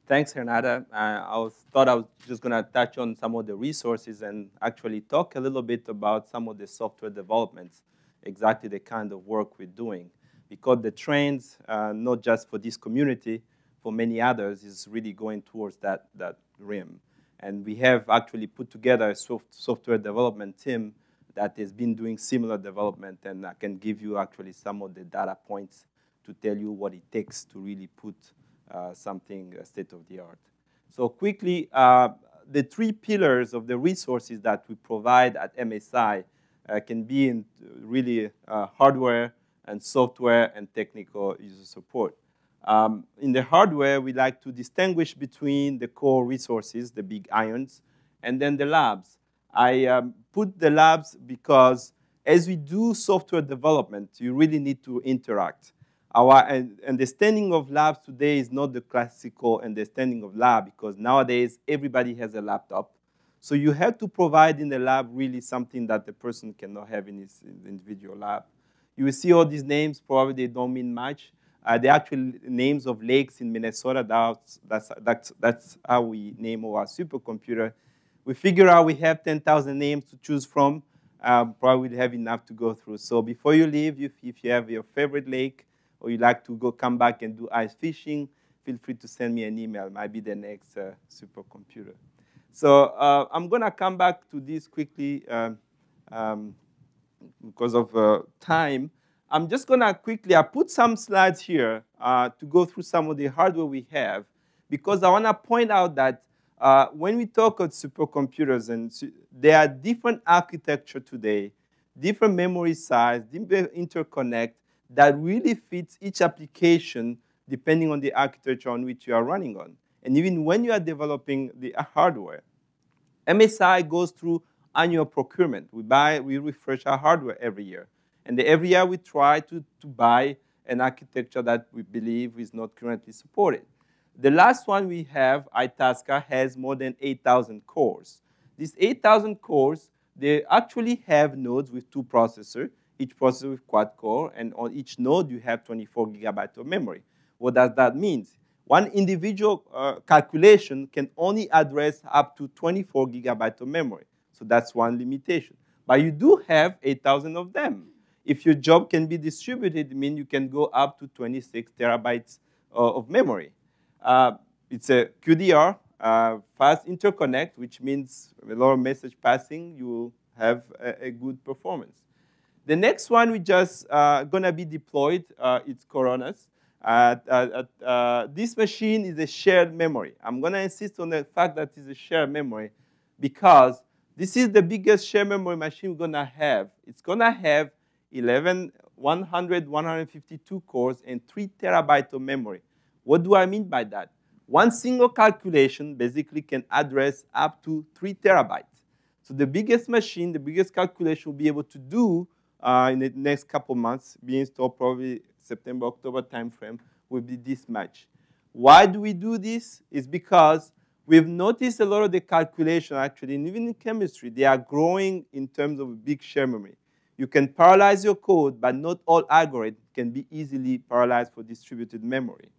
Thanks, Renata. Thought I was just going to touch on some of the resources and actually talk a little bit about some of the software developments, exactly the kind of work we're doing. Because the trends, not just for this community, for many others, is really going towards that rim. And we have actually put together a software development team that has been doing similar development, and I can give you actually some of the data points to tell you what it takes to really put something state-of-the-art. So quickly, the three pillars of the resources that we provide at MSI can be in really hardware and software and technical user support. In the hardware, we like to distinguish between the core resources, the big irons, and then the labs. I put the labs because as we do software development, you really need to interact. Our understanding of labs today is not the classical understanding of lab because nowadays everybody has a laptop. So you have to provide in the lab really something that the person cannot have in his individual lab. You will see all these names, probably they don't mean much. They're actually names of lakes in Minnesota. That's how we name our supercomputer. We figure out we have 10,000 names to choose from. Probably have enough to go through. So before you leave, if you have your favorite lake, or you like to come back and do ice fishing, feel free to send me an email. It might be the next supercomputer. So I'm going to come back to this quickly because of time. I'm just going to quickly, I put some slides here to go through some of the hardware we have, because I want to point out that when we talk about supercomputers, and there are different architecture today, different memory size, different interconnect, that really fits each application depending on the architecture on which you are running on. And even when you are developing the hardware, MSI goes through annual procurement. We refresh our hardware every year. And every year we try to buy an architecture that we believe is not currently supported. The last one we have, Itasca, has more than 8,000 cores. These 8,000 cores, they actually have nodes with 2 processors, each processor with quad core, and on each node you have 24 gigabytes of memory. What does that mean? One individual calculation can only address up to 24 gigabytes of memory. So that's one limitation. But you do have 8,000 of them. If your job can be distributed, it means you can go up to 26 terabytes of memory. It's a QDR, fast interconnect, which means a lot of message passing, you will have a good performance. The next one we just going to be deployed, it's Coronas. This machine is a shared memory. I'm going to insist on the fact that it's a shared memory because this is the biggest shared memory machine we're going to have. It's going to have 152 cores and 3 terabytes of memory. What do I mean by that? One single calculation basically can address up to 3 terabytes. So the biggest machine, the biggest calculation we'll be able to do in the next couple months, being installed probably September, October timeframe, will be this much. Why do we do this? It's because we've noticed a lot of the calculation, actually, and even in chemistry, they are growing in terms of big share memory. You can parallelize your code, but not all algorithms can be easily parallelized for distributed memory.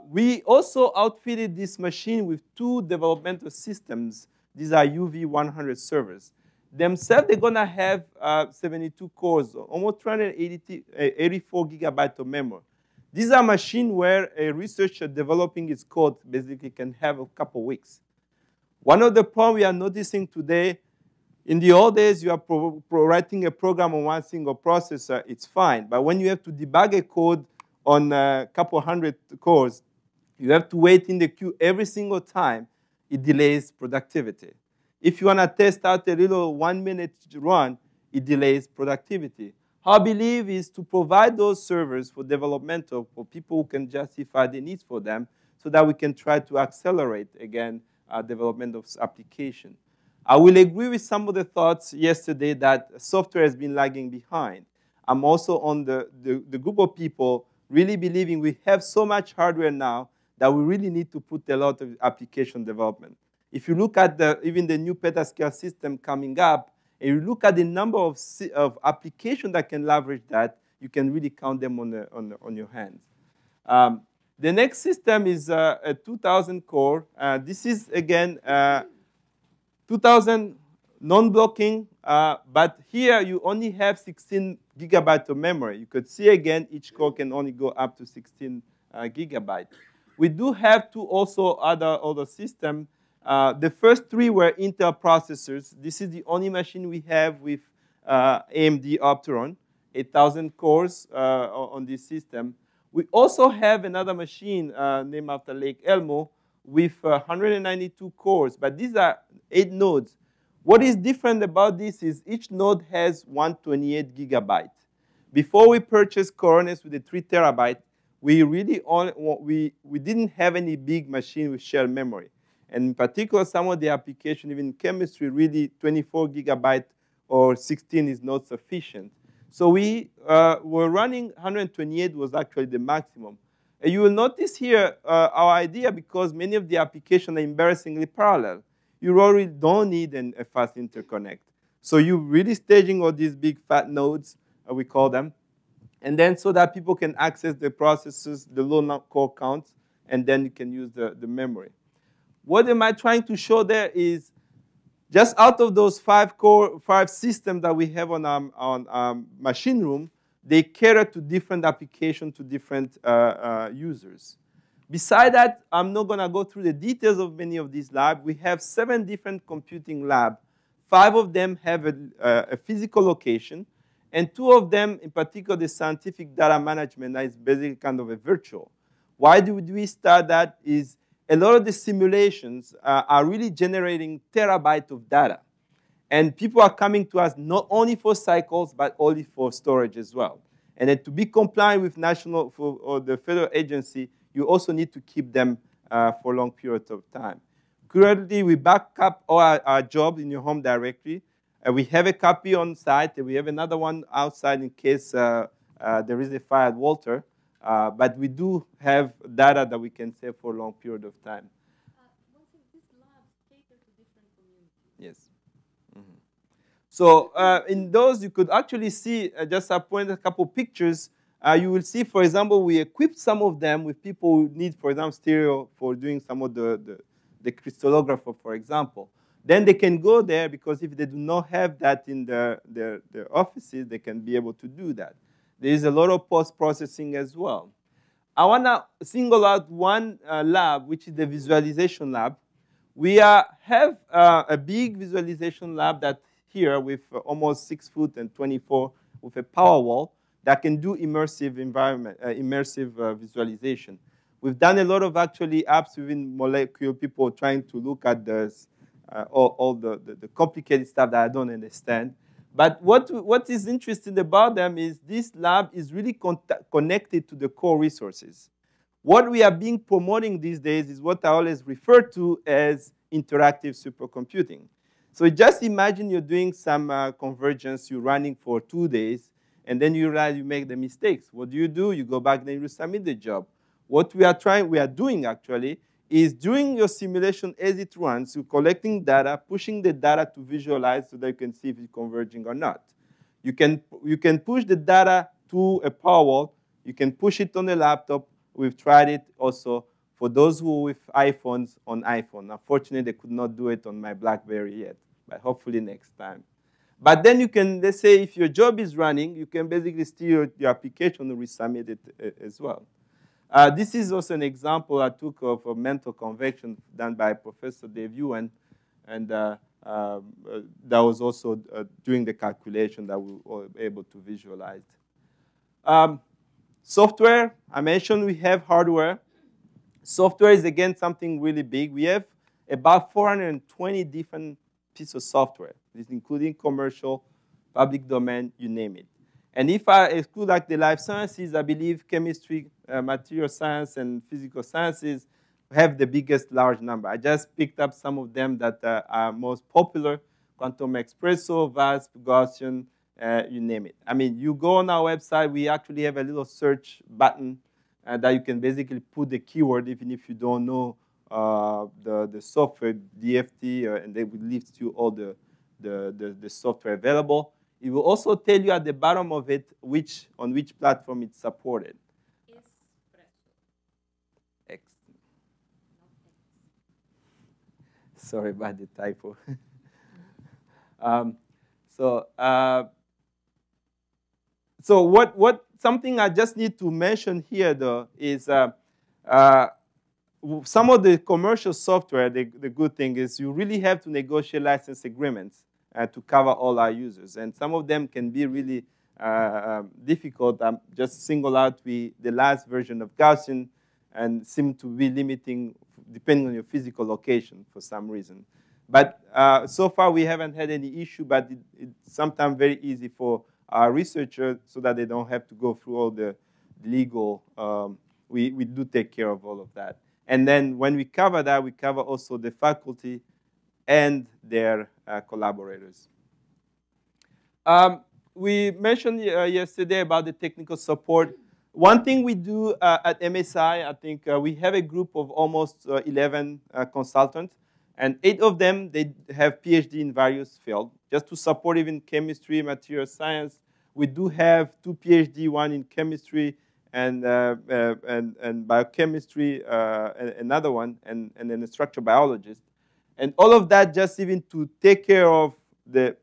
We also outfitted this machine with 2 developmental systems. These are UV100 servers. Themselves, they're going to have 72 cores, almost 384 gigabytes of memory. These are machines where a researcher developing his code basically can have a couple weeks. One of the problems we are noticing today, in the old days, you are writing a program on one single processor, it's fine. But when you have to debug a code on a couple hundred cores, you have to wait in the queue every single time. It delays productivity. If you want to test out a little 1-minute run, it delays productivity. Our belief is to provide those servers for developmental, for people who can justify the needs for them, so that we can try to accelerate, again, development of application. I will agree with some of the thoughts yesterday that software has been lagging behind. I'm also on the group of people really believing we have so much hardware now that we really need to put a lot of application development. If you look at even the new petascale system coming up, and you look at the number of applications that can leverage that, you can really count them on your hands. The next system is a 2000 core. This is, again, 2000 non-blocking, but here you only have 16 gigabytes of memory. You could see, again, each core can only go up to 16 gigabytes. We do have two also other systems. The first three were Intel processors. This is the only machine we have with AMD Opteron, 8,000 cores on this system. We also have another machine named after Lake Elmo with 192 cores, but these are 8 nodes. What is different about this is each node has 128 gigabytes. Before we purchased Coronis with the 3 terabyte, we didn't have any big machine with shared memory. And in particular, some of the applications, even in chemistry, really 24 gigabytes or 16 is not sufficient. So we were running 128 was actually the maximum. And you will notice here our idea, because many of the applications are embarrassingly parallel. You already don't need a fast interconnect. So you're really staging all these big fat nodes, we call them, and then so that people can access the processes, the low core counts, and then you can use the memory. What am I trying to show there is just out of those 5 systems that we have on our machine room, they cater to different applications, to different users. Beside that, I'm not going to go through the details of many of these labs. We have 7 different computing labs. 5 of them have a physical location, and 2 of them, in particular, the scientific data management, that is basically kind of a virtual. Why did we start that? Is a lot of the simulations are really generating terabytes of data. And people are coming to us not only for cycles, but only for storage as well. And then to be compliant with or the federal agency, you also need to keep them for long periods of time. Currently, we back up all our jobs in your home directory. We have a copy on site, and we have another one outside in case there is a fire at Walter. But we do have data that we can save for a long period of time. One thing, these labs cater to different communities. Yes. Mm-hmm. So in those, you could actually see, just I pointed a couple pictures. You will see, for example, we equipped some of them with people who need, for example, stereo for doing some of the crystallographer, for example. Then they can go there, because if they do not have that in their offices, they can be able to do that. There is a lot of post-processing as well. I want to single out one lab, which is the visualization lab. We have a big visualization lab that here with almost 6 foot and 24 with a power wall that can do immersive visualization. We've done a lot of actually apps within Molecule, people trying to look at this, all the complicated stuff that I don't understand. But what is interesting about them is this lab is really connected to the core resources. What we are being promoting these days is what I always refer to as interactive supercomputing. So just imagine you're doing some convergence, you're running for 2 days, and then you realize you make the mistakes. What do? You go back, then you submit the job. What we are doing actually, is during your simulation as it runs, you're collecting data, pushing the data to visualize so that you can see if it's converging or not. You can push the data to a power wall. You can push it on a laptop. We've tried it also for those who with iPhones on iPhone. Unfortunately, they could not do it on my BlackBerry yet, but hopefully next time. But then you can, let's say, if your job is running, you can basically steer your application and resubmit it as well. This is also an example I took of a mental convection done by Professor Dave Ewan, and that was also doing the calculation that we were able to visualize. Software, I mentioned we have hardware. Software is, again, something really big. We have about 420 different pieces of software, including commercial, public domain, you name it. And if I exclude like the life sciences, I believe chemistry, material science, and physical sciences have the biggest large number. I just picked up some of them that are most popular: Quantum Espresso, VASP, Gaussian, you name it. I mean, you go on our website, we actually have a little search button that you can basically put the keyword, even if you don't know the software, DFT, and they will list you all the software available. It will also tell you at the bottom of it on which platform it's supported. Espresso. Sorry about the typo. um, so, uh, so what something I just need to mention here, though, is uh, some of the commercial software, the good thing is you really have to negotiate license agreements to cover all our users. And some of them can be really difficult. Just single out the last version of Gaussian and seem to be limiting depending on your physical location for some reason. But so far we haven't had any issue, but it's sometimes very easy for our researchers so that they don't have to go through all the legal, we do take care of all of that. And then when we cover that, we cover also the faculty and their collaborators. We mentioned yesterday about the technical support. One thing we do at MSI, I think we have a group of almost 11 consultants, and 8 of them, they have PhD in various fields. Just to support even chemistry, material science, we do have 2 PhD, one in chemistry, and biochemistry, another one, and then a structural biologist. And all of that just even to take care of the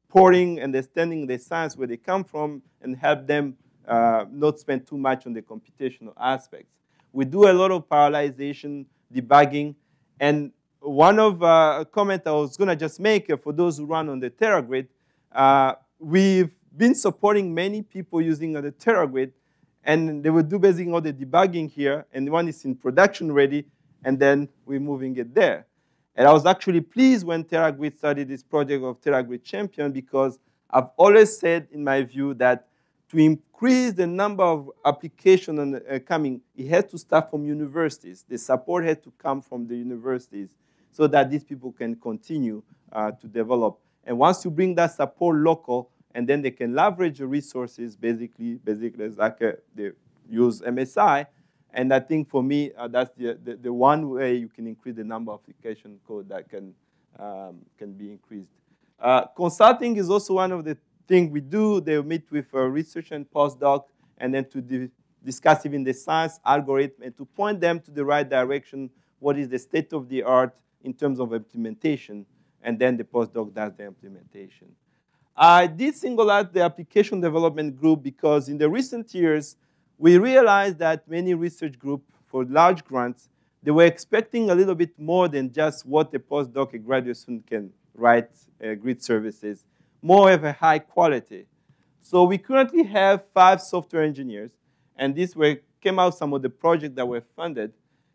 porting and understanding the science where they come from and help them not spend too much on the computational aspects. We do a lot of parallelization, debugging, and one of a comment I was going to just make for those who run on the TeraGrid, we've been supporting many people using the TeraGrid, and they will do basically all the debugging here, and one is in production ready, and then we're moving it there. And I was actually pleased when TeraGrid started this project of TeraGrid Champion, because I've always said, in my view, that to increase the number of applications coming, it has to start from universities. The support has to come from the universities so that these people can continue to develop. And once you bring that support local, and then they can leverage the resources, basically it's like they use MSI. And I think for me, that's the one way you can increase the number of application code that can be increased. Consulting is also one of the things we do. They meet with research and postdoc, and then to discuss even the science algorithm and to point them to the right direction, what is the state of the art in terms of implementation, and then the postdoc does the implementation. I did single out the application development group because in the recent years, we realized that many research groups for large grants, they were expecting a little bit more than just what a postdoc, a graduate student can write grid services, more of a high quality. So we currently have 5 software engineers, and these came out some of the projects that were funded,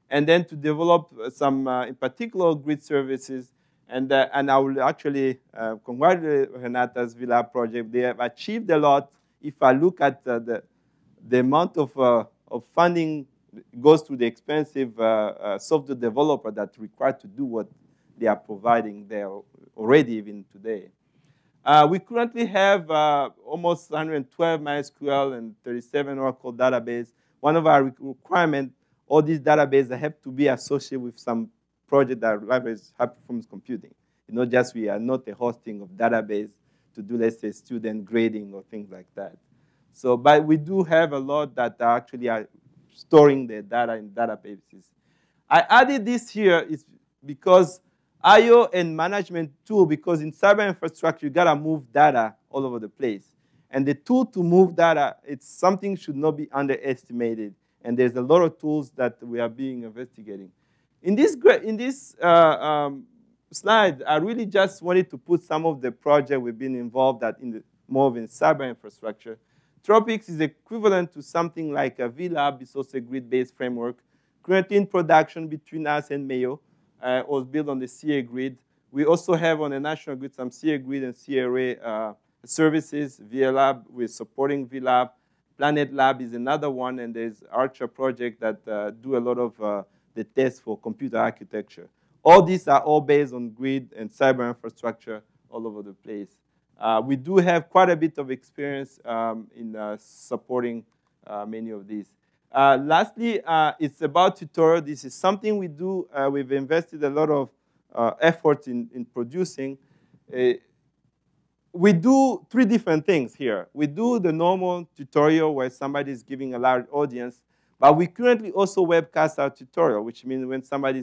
and then to develop some, in particular, grid services. And I will actually congratulate Renata's Villa project. They have achieved a lot. If I look at the amount of funding goes to the expensive software developer that's required to do what they are providing there already even today. We currently have almost 112 MySQL and 37 Oracle database. One of our requirements, all these databases have to be associated with some project that leverages high performance computing. It's not just we are not a hosting of database to do, let's say, student grading or things like that. So, but we do have a lot that actually are storing their data in databases. I added this here is because I/O and management tool, because in cyber infrastructure, you gotta move data all over the place. And the tool to move data, it's something should not be underestimated. And there's a lot of tools that we are being investigating. In this slide, I really just wanted to put some of the projects we've been involved at more in cyber infrastructure. Tropics is equivalent to something like a VLab. It's also a grid-based framework. Currently in production between us and Mayo. Was built on the CA grid. We also have on the national grid some CA grid and CA array services. VLab, we're supporting VLab. Planet Lab is another one, and there's Archer project that do a lot of the tests for computer architecture. All these are all based on grid and cyber infrastructure all over the place. We do have quite a bit of experience in supporting many of these. Lastly, it's about tutorial. This is something we do. We've invested a lot of effort in producing. We do 3 different things here. We do the normal tutorial where somebody is giving a large audience, but we currently also webcast our tutorial, which means when somebody